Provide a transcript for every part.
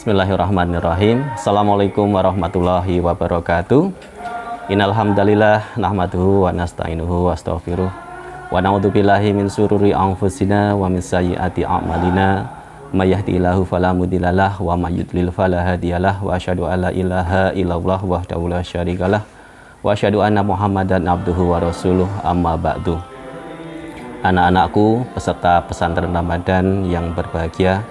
Bismillahirrahmanirrahim. Assalamualaikum warahmatullahi wabarakatuh. Innal hamdalillah nahmaduhu wa nasta'inuhu wa astaghfiruh wa na'udzubillahi min sururi anfusina wa min sayyiati a'malina may yahdihillahu fala mudhillalah wa may yudlil fala hadiyalah wa asyhadu alla ilaha illallah wahdahu la syarikalah wa asyhadu anna Muhammadan abduhu wa rasuluh, amma ba'du. Anak-anakku peserta pesantren Ramadan yang berbahagia,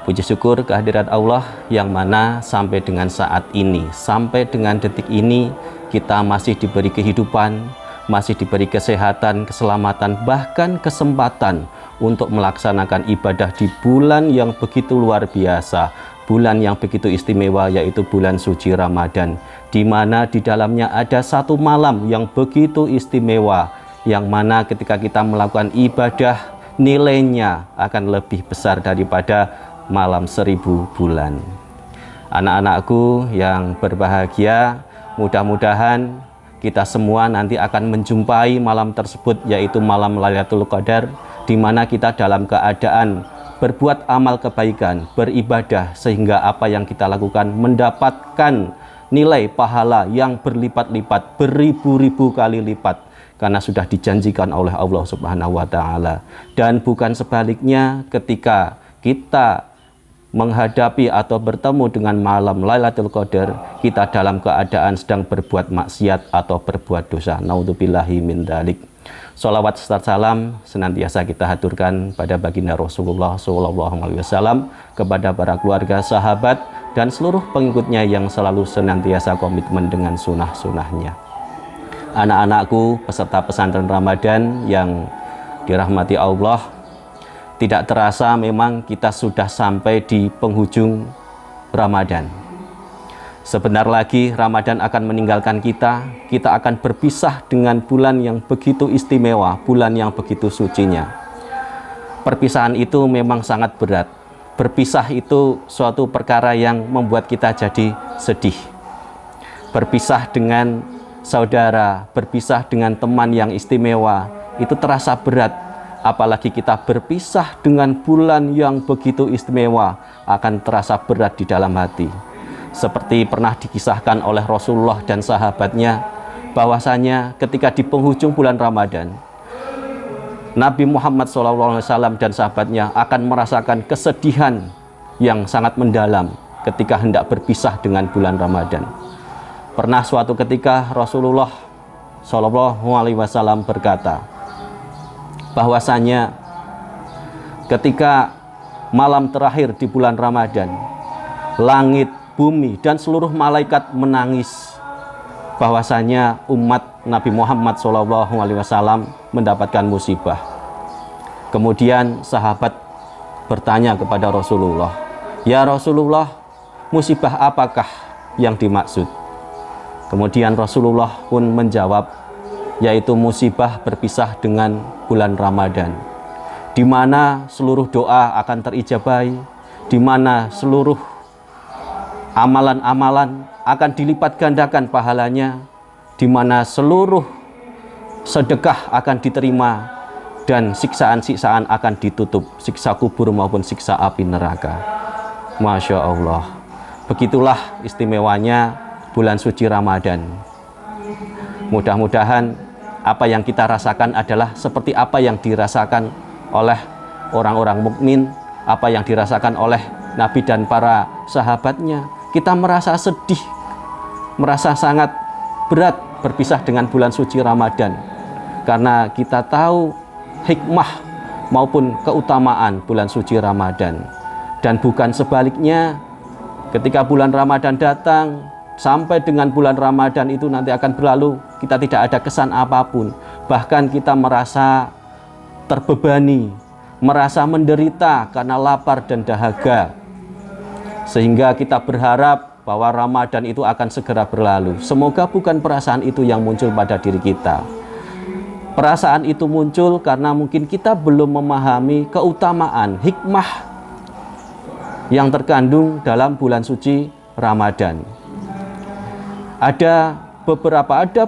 puji syukur kehadirat Allah yang mana sampai dengan saat ini, sampai dengan detik ini kita masih diberi kehidupan, masih diberi kesehatan, keselamatan, bahkan kesempatan untuk melaksanakan ibadah di bulan yang begitu luar biasa, bulan yang begitu istimewa, yaitu bulan suci Ramadan, di mana di dalamnya ada satu malam yang begitu istimewa, yang mana ketika kita melakukan ibadah nilainya akan lebih besar daripada malam 1000 bulan. Anak-anakku yang berbahagia, mudah-mudahan kita semua nanti akan menjumpai malam tersebut, yaitu malam Lailatul Qadar, di mana kita dalam keadaan berbuat amal kebaikan, beribadah, sehingga apa yang kita lakukan mendapatkan nilai pahala yang berlipat-lipat, beribu-ribu kali lipat, karena sudah dijanjikan oleh Allah Subhanahu wa Ta'ala. Dan bukan sebaliknya, ketika kita menghadapi atau bertemu dengan malam Lailatul Qadar, kita dalam keadaan sedang berbuat maksiat atau berbuat dosa. Naudzubillahi min dzalik. Sholawat serta salam senantiasa kita haturkan pada baginda Rasulullah SAW, kepada para keluarga, sahabat, dan seluruh pengikutnya yang selalu senantiasa komitmen dengan sunnah-sunnahnya. Anak-anakku peserta pesantren Ramadan yang dirahmati Allah, tidak terasa memang kita sudah sampai di penghujung Ramadan. Sebentar lagi Ramadan akan meninggalkan kita. Kita akan berpisah dengan bulan yang begitu istimewa, bulan yang begitu sucinya. Perpisahan itu memang sangat berat. Berpisah itu suatu perkara yang membuat kita jadi sedih. Berpisah dengan saudara, berpisah dengan teman yang istimewa, itu terasa berat. Apalagi kita berpisah dengan bulan yang begitu istimewa, akan terasa berat di dalam hati. Seperti pernah dikisahkan oleh Rasulullah dan sahabatnya, bahwasanya ketika di penghujung bulan Ramadan, Nabi Muhammad SAW dan sahabatnya akan merasakan kesedihan yang sangat mendalam ketika hendak berpisah dengan bulan Ramadan. Pernah suatu ketika Rasulullah SAW berkata bahwasanya ketika malam terakhir di bulan Ramadan, langit, bumi, dan seluruh malaikat menangis bahwasanya umat Nabi Muhammad SAW mendapatkan musibah. Kemudian sahabat bertanya kepada Rasulullah, "Ya Rasulullah, musibah apakah yang dimaksud?" Kemudian Rasulullah pun menjawab, yaitu musibah berpisah dengan bulan Ramadan, di mana seluruh doa akan terijabahi, di mana seluruh amalan-amalan akan dilipat gandakan pahalanya, di mana seluruh sedekah akan diterima, dan siksaan-siksaan akan ditutup, siksa kubur maupun siksa api neraka. Masya Allah, begitulah istimewanya bulan suci Ramadan. Mudah-mudahan apa yang kita rasakan adalah seperti apa yang dirasakan oleh orang-orang mukmin, apa yang dirasakan oleh Nabi dan para sahabatnya. Kita merasa sedih, merasa sangat berat berpisah dengan bulan suci Ramadan, karena kita tahu hikmah maupun keutamaan bulan suci Ramadan. Dan bukan sebaliknya, ketika bulan Ramadan datang, sampai dengan bulan Ramadan itu nanti akan berlalu, kita tidak ada kesan apapun. Bahkan kita merasa terbebani, merasa menderita karena lapar dan dahaga. Sehingga kita berharap bahwa Ramadan itu akan segera berlalu. Semoga bukan perasaan itu yang muncul pada diri kita. Perasaan itu muncul karena mungkin kita belum memahami keutamaan, hikmah yang terkandung dalam bulan suci Ramadan. Ada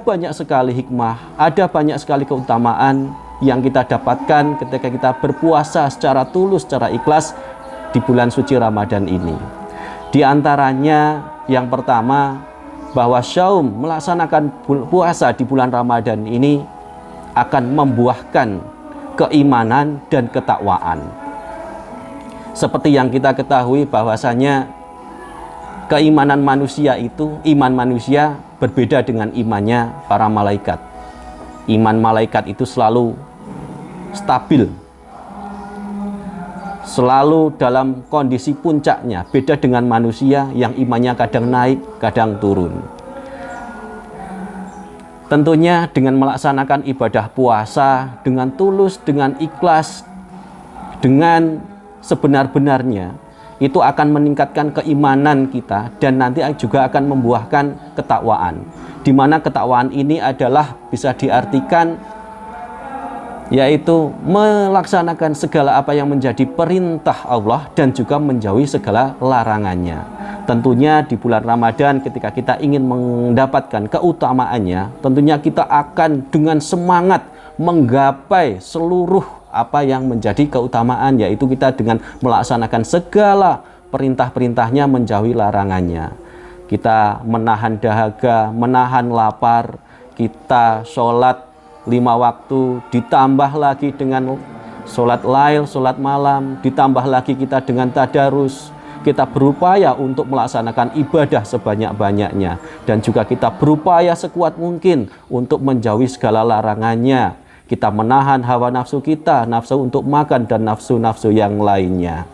banyak sekali hikmah, ada banyak sekali keutamaan yang kita dapatkan ketika kita berpuasa secara tulus, secara ikhlas di bulan suci Ramadan ini. Di antaranya yang pertama, bahwa saum, melaksanakan puasa di bulan Ramadan ini akan membuahkan keimanan dan ketakwaan. Seperti yang kita ketahui bahwasanya keimanan manusia itu, iman manusia berbeda dengan imannya para malaikat. Iman malaikat itu selalu stabil, selalu dalam kondisi puncaknya, beda dengan manusia yang imannya kadang naik, kadang turun. Tentunya dengan melaksanakan ibadah puasa dengan tulus, dengan ikhlas, dengan sebenar-benarnya, itu akan meningkatkan keimanan kita dan nanti juga akan membuahkan ketakwaan. Di mana ketakwaan ini adalah bisa diartikan yaitu melaksanakan segala apa yang menjadi perintah Allah dan juga menjauhi segala larangannya. Tentunya di bulan Ramadan ketika kita ingin mendapatkan keutamaannya, tentunya kita akan dengan semangat menggapai seluruh apa yang menjadi keutamaan, yaitu kita dengan melaksanakan segala perintah-perintahnya, menjauhi larangannya. Kita menahan dahaga, menahan lapar, kita sholat 5 waktu, ditambah lagi dengan sholat lail, sholat malam, ditambah lagi kita dengan tadarus. Kita berupaya untuk melaksanakan ibadah sebanyak-banyaknya, dan juga kita berupaya sekuat mungkin untuk menjauhi segala larangannya. Kita menahan hawa nafsu kita, nafsu untuk makan dan nafsu-nafsu yang lainnya.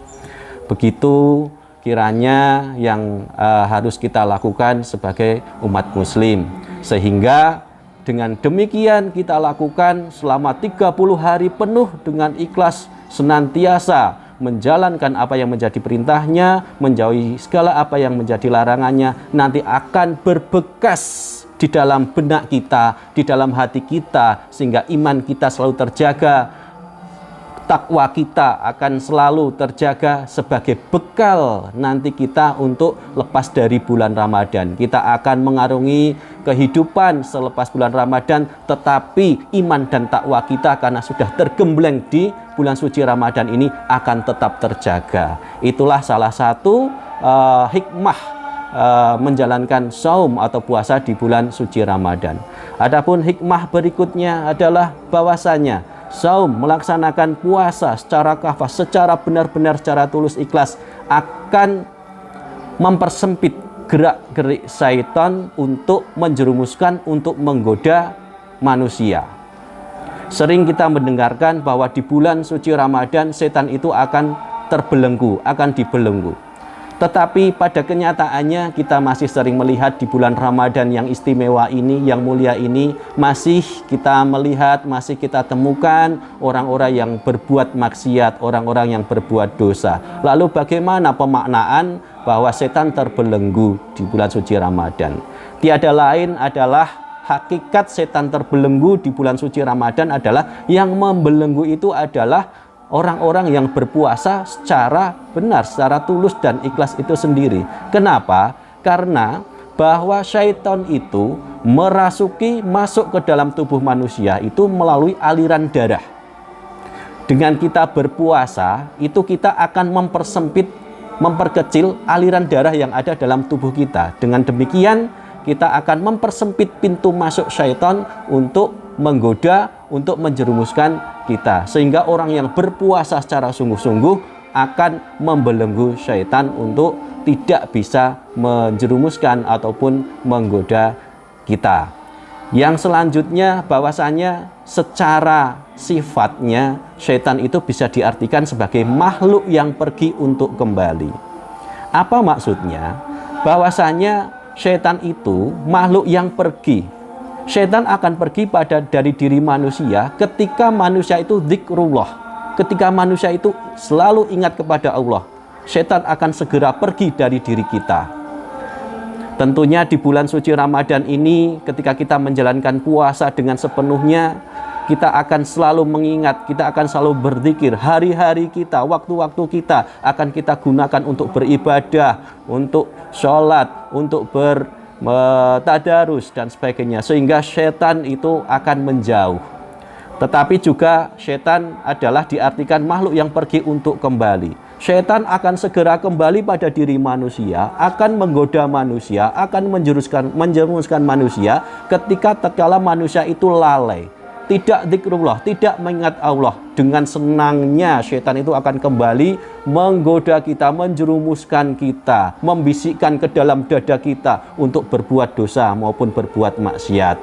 Begitu kiranya yang harus kita lakukan sebagai umat muslim, sehingga dengan demikian kita lakukan selama 30 hari penuh dengan ikhlas, senantiasa menjalankan apa yang menjadi perintahnya, menjauhi segala apa yang menjadi larangannya, nanti akan berbekas di dalam benak kita, di dalam hati kita, sehingga iman kita selalu terjaga, takwa kita akan selalu terjaga sebagai bekal nanti kita untuk lepas dari bulan Ramadan. Kita akan mengarungi kehidupan selepas bulan Ramadan, tetapi iman dan takwa kita karena sudah tergembleng di bulan suci Ramadan ini akan tetap terjaga. Itulah salah satu hikmah menjalankan saum atau puasa di bulan suci Ramadan. Adapun hikmah berikutnya adalah bahwasanya saum, melaksanakan puasa secara kafah, secara benar-benar, secara tulus ikhlas, akan mempersempit gerak-gerik syaitan untuk menjerumuskan, untuk menggoda manusia. Sering kita mendengarkan bahwa di bulan suci Ramadan setan itu akan terbelenggu, akan dibelenggu. Tetapi pada kenyataannya kita masih sering melihat di bulan Ramadan yang istimewa ini, yang mulia ini, masih kita melihat, masih kita temukan orang-orang yang berbuat maksiat, orang-orang yang berbuat dosa. Lalu bagaimana pemaknaan bahwa setan terbelenggu di bulan suci Ramadan? Tiada lain adalah hakikat setan terbelenggu di bulan suci Ramadan adalah yang membelenggu itu adalah orang-orang yang berpuasa secara benar, secara tulus dan ikhlas itu sendiri. Kenapa? Karena bahwa syaitan itu masuk ke dalam tubuh manusia itu melalui aliran darah. Dengan kita berpuasa, itu kita akan mempersempit, memperkecil aliran darah yang ada dalam tubuh kita. Dengan demikian, kita akan mempersempit pintu masuk syaitan untuk menggoda, untuk menjerumuskan kita, sehingga orang yang berpuasa secara sungguh-sungguh akan membelenggu syaitan untuk tidak bisa menjerumuskan ataupun menggoda kita. Yang selanjutnya bahwasanya secara sifatnya syaitan itu bisa diartikan sebagai makhluk yang pergi untuk kembali. Apa maksudnya? Bahwasanya syaitan itu makhluk yang pergi. Syaitan akan pergi dari diri manusia ketika manusia itu zikrullah, ketika manusia itu selalu ingat kepada Allah. Syaitan akan segera pergi dari diri kita. Tentunya di bulan suci Ramadan ini, ketika kita menjalankan puasa dengan sepenuhnya, kita akan selalu mengingat, kita akan selalu berzikir. Hari-hari kita, waktu-waktu kita akan kita gunakan untuk beribadah, untuk sholat, untuk tadarus dan sebagainya, sehingga setan itu akan menjauh. Tetapi juga setan adalah diartikan makhluk yang pergi untuk kembali. Setan akan segera kembali pada diri manusia, akan menggoda manusia, akan menjerumuskan manusia ketika tatkala manusia itu lalai, tidak zikrullah, tidak mengingat Allah. Dengan senangnya setan itu akan kembali menggoda kita, menjerumuskan kita, membisikkan ke dalam dada kita untuk berbuat dosa maupun berbuat maksiat.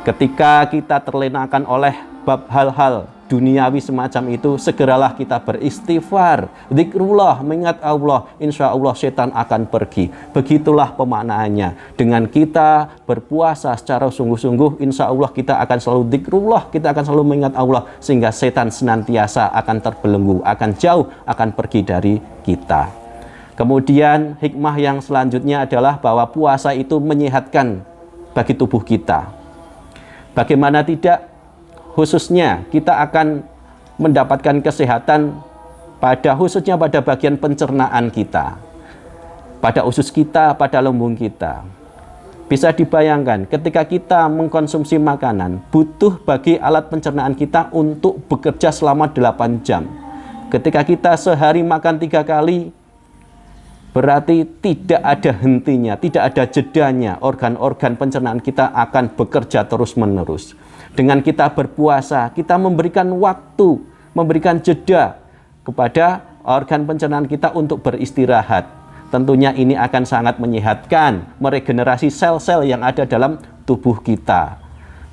Ketika kita terlenakan oleh bab hal-hal duniawi semacam itu, segeralah kita beristighfar, zikrullah, mengingat Allah, insya Allah setan akan pergi. Begitulah pemaknaannya. Dengan kita berpuasa secara sungguh-sungguh, insya Allah kita akan selalu zikrullah, kita akan selalu mengingat Allah, sehingga setan senantiasa akan terbelenggu, akan jauh, akan pergi dari kita. Kemudian hikmah yang selanjutnya adalah bahwa puasa itu menyehatkan bagi tubuh kita. Bagaimana tidak, khususnya kita akan mendapatkan kesehatan khususnya pada bagian pencernaan kita, pada usus kita, pada lambung kita. Bisa dibayangkan ketika kita mengkonsumsi makanan, butuh bagi alat pencernaan kita untuk bekerja selama 8 jam. Ketika kita sehari makan 3 kali, berarti tidak ada hentinya, tidak ada jedanya. Organ-organ pencernaan kita akan bekerja terus-menerus. Dengan kita berpuasa, kita memberikan waktu, memberikan jeda kepada organ pencernaan kita untuk beristirahat. Tentunya ini akan sangat menyehatkan, meregenerasi sel-sel yang ada dalam tubuh kita.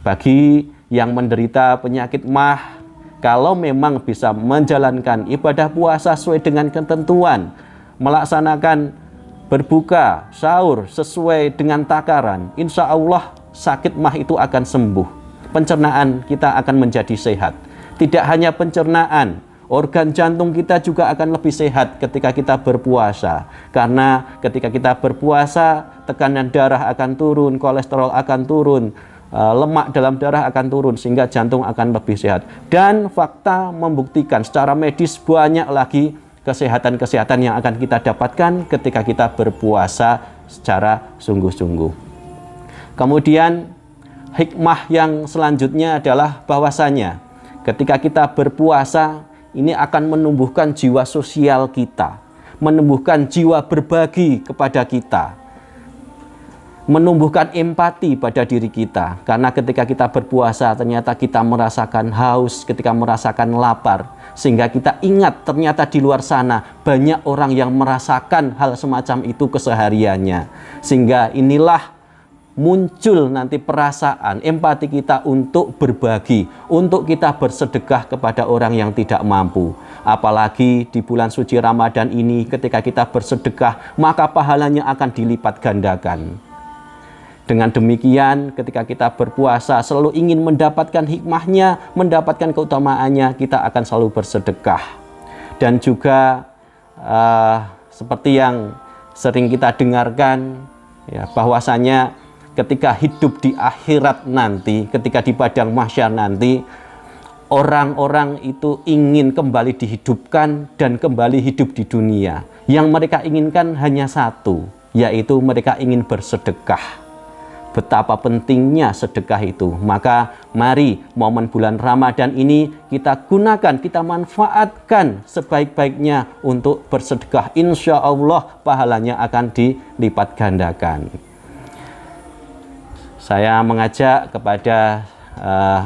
Bagi yang menderita penyakit MAH, kalau memang bisa menjalankan ibadah puasa sesuai dengan ketentuan, melaksanakan berbuka, sahur sesuai dengan takaran, insya Allah sakit MAH itu akan sembuh. Pencernaan kita akan menjadi sehat. Tidak hanya pencernaan, organ jantung kita juga akan lebih sehat ketika kita berpuasa. Karena ketika kita berpuasa, tekanan darah akan turun, kolesterol akan turun, lemak dalam darah akan turun, sehingga jantung akan lebih sehat. Dan fakta membuktikan secara medis banyak lagi kesehatan-kesehatan yang akan kita dapatkan ketika kita berpuasa secara sungguh-sungguh. Kemudian hikmah yang selanjutnya adalah bahwasanya ketika kita berpuasa ini akan menumbuhkan jiwa sosial kita, menumbuhkan jiwa berbagi kepada kita, menumbuhkan empati pada diri kita. Karena ketika kita berpuasa ternyata kita merasakan haus, ketika merasakan lapar, sehingga kita ingat ternyata di luar sana banyak orang yang merasakan hal semacam itu kesehariannya. Sehingga inilah muncul nanti perasaan empati kita untuk berbagi, untuk kita bersedekah kepada orang yang tidak mampu. Apalagi di bulan suci Ramadan ini ketika kita bersedekah, maka pahalanya akan dilipat gandakan. Dengan demikian, ketika kita berpuasa selalu ingin mendapatkan hikmahnya, mendapatkan keutamaannya, kita akan selalu bersedekah. Dan juga seperti yang sering kita dengarkan, ya, bahwasanya ketika hidup di akhirat nanti, ketika di padang mahsyar nanti, orang-orang itu ingin kembali dihidupkan dan kembali hidup di dunia. Yang mereka inginkan hanya satu, yaitu mereka ingin bersedekah. Betapa pentingnya sedekah itu. Maka mari momen bulan Ramadan ini kita gunakan, kita manfaatkan sebaik-baiknya untuk bersedekah. Insya Allah pahalanya akan dilipat gandakan. Saya mengajak kepada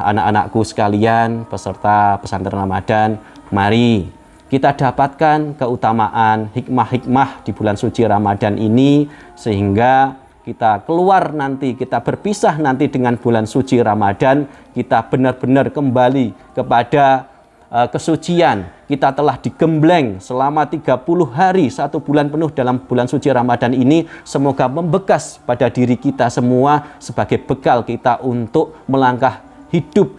anak-anakku sekalian, peserta pesantren Ramadan, mari kita dapatkan keutamaan hikmah-hikmah di bulan suci Ramadan ini, sehingga kita keluar nanti, kita berpisah nanti dengan bulan suci Ramadan, kita benar-benar kembali kepada kesucian. Kita telah digembleng selama 30 hari, 1 bulan penuh dalam bulan suci Ramadan ini. Semoga membekas pada diri kita semua sebagai bekal kita untuk melangkah hidup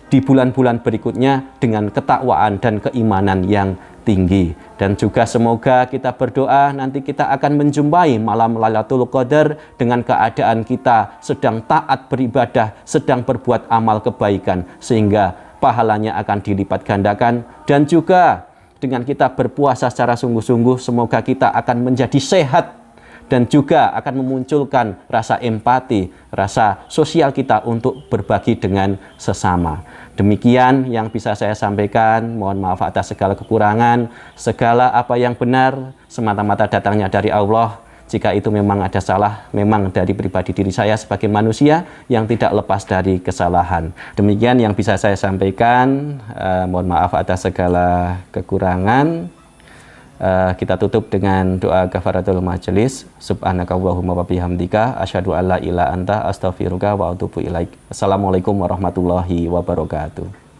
di bulan-bulan berikutnya dengan ketakwaan dan keimanan yang tinggi. Dan juga semoga kita berdoa nanti kita akan menjumpai malam Lailatul Qadar dengan keadaan kita sedang taat beribadah, sedang berbuat amal kebaikan, sehingga pahalanya akan dilipat gandakan. Dan juga dengan kita berpuasa secara sungguh-sungguh, semoga kita akan menjadi sehat dan juga akan memunculkan rasa empati, rasa sosial kita untuk berbagi dengan sesama. Demikian yang bisa saya sampaikan. Mohon maaf atas segala kekurangan, segala apa yang benar semata-mata datangnya dari Allah. Jika itu memang ada salah, memang dari pribadi diri saya sebagai manusia yang tidak lepas dari kesalahan. Demikian yang bisa saya sampaikan. Mohon maaf atas segala kekurangan. Kita tutup dengan doa kafaratul majelis. Subhanakallahumma wa bihamdika asyhadu alla ilaha illa anta astaghfiruka wa atubu ilaik. Assalamualaikum warahmatullahi wabarakatuh.